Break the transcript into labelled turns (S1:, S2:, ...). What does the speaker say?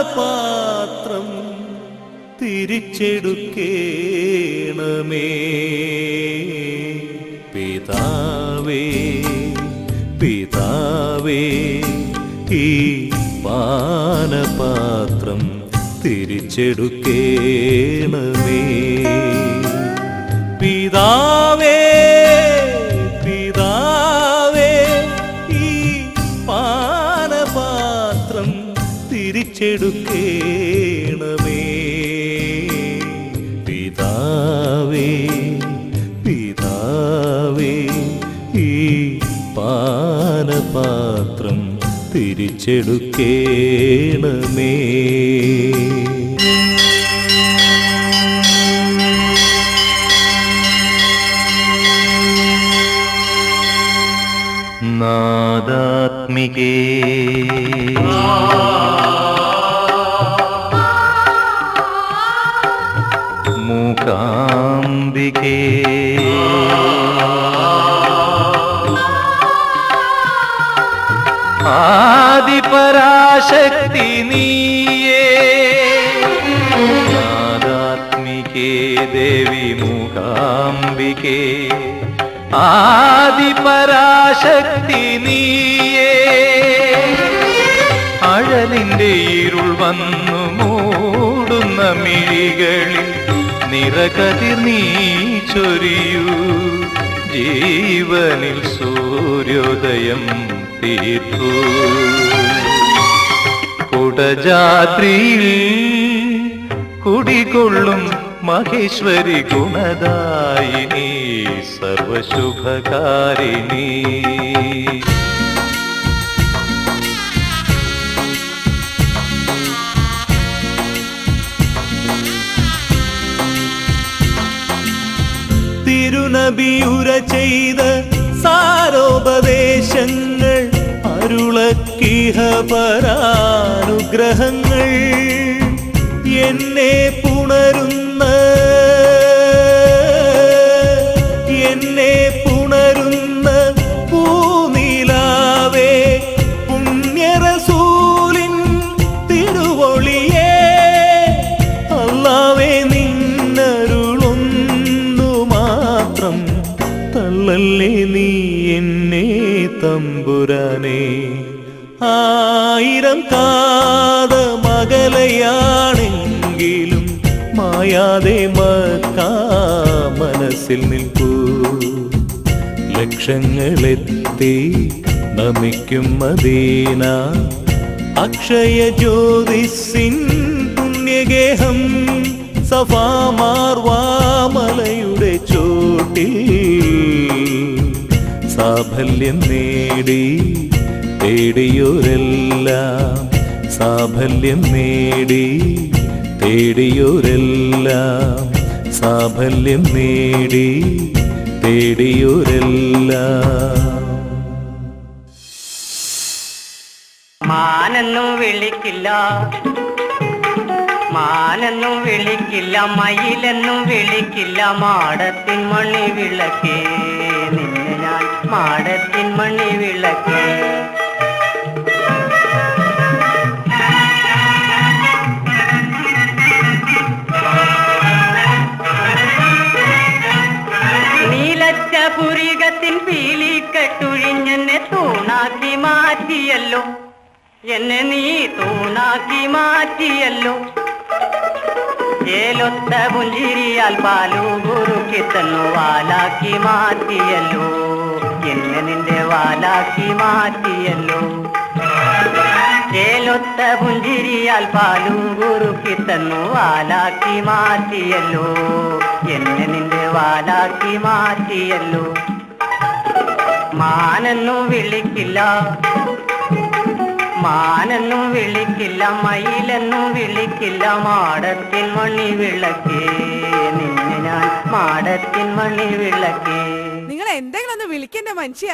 S1: പാനപാത്രം തിരിച്ചെടുക്കേണമേ. പിതാവേ പിതാവേ ഈ പാനപാത്രം തിരിച്ചെടുക്കേണമേ. പിതാവേ പിതാവേ ഈ പാനപാത്രം തിരിച്ചെടുക്കേണമേ. പിതാവേ പിതാവേ ഈ പാനപാത്രം തിരിച്ചെടുക്കേണമേ. നാദാത്മികേ മൂകാംബികേ ആദിപരാശക്തി നീയേ. നാദാത്മികേ ദേവി മൂകാംബികേ ആദിപരാശക്തി നീയേ. അഴലിന്റെ ഇരുൾ വന്നു മൂടുന്ന മിഴികളിൽ നിറകതിർ നീ ചൊരിയൂ. ജീവനിൽ സൂര്യോദയം തീർക്കൂ. കുടജാദ്രിയിൽ കുടികൊള്ളും മഹേശ്വരി ഗുണദായിനി സർവശുഭകാരിണി. തിരുനബിയുര ചെയ്ത സാരോപദേശങ്ങൾ അരുളക്കിഹ പരാനുഗ്രഹങ്ങൾ എന്നെ പുണരുന്ന പൂനിലാവേ. പുണ്യറസൂലിൻ തിരുവൊളിയേ. അല്ലാഹുവേ നിന്നരുളൊന്നു മാത്രം തള്ളല്ലേ നീ എന്നെ തമ്പുരാനേ. ആയിരം കാത മകലയാണെങ്കിലും മായാതെ മക്കാ മനസ്സിൽ നിൽക്കൂ. ലക്ഷങ്ങളെത്തി നമിക്കും മദീന അക്ഷയ ജ്യോതിസിൻ പുണ്യഗേഹം. സഫാ മാർവാ മലയുടെ ചോട്ടിൽ സാഫല്യം നേടി തേടിയോരെല്ലാം. സാഫല്യം നേടി തേടിയോരെല്ലാം. സാഫല്യം നേടി തേടിയോരെല്ലാം.
S2: മാനെന്നും വിളിക്കില്ല, മാനെന്നും വിളിക്കില്ല, മയിലെന്നും വിളിക്കില്ല. മാടത്തിൻ മണി വിളക്കേ നിന്നെ ഞാൻ മാടത്തിൻ മണി വിളക്കേ. പുരികത്തിൻ പീലിക്കെട്ടുഴിഞ്ഞെന്നെ തൂണാക്കി മാറ്റിയല്ലോ. എന്നെ നീ തൂണാക്കി മാറ്റിയല്ലോ. ഏലൊത്ത പുഞ്ചിരിയാൽ പാലു കുറുക്കി തന്നു വാലാക്കി മാറ്റിയല്ലോ. എന്നെ നിന്റെ വാലാക്കി മാറ്റിയല്ലോ. ഏലൊത്ത പുഞ്ചിരിയാൽ പാലു കുറുക്കി തന്നു വാലാക്കി മാറ്റിയല്ലോ. എന്നെ നിന്റെ വാലാക്കി മാറ്റിയല്ലോ. മാനെന്നും വിളിക്കില്ല, മാനെന്നും വിളിക്കില്ല, മയിലെന്നും വിളിക്കില്ല. മാടത്തിൻ മണി വിളക്കേ നിന്നെ ഞാൻ മാടത്തിൻ മണി വിളക്കേ.
S3: നിങ്ങൾ എന്തെങ്കിലും ഒന്ന് വിളിക്കണ്ട മനുഷ്യ.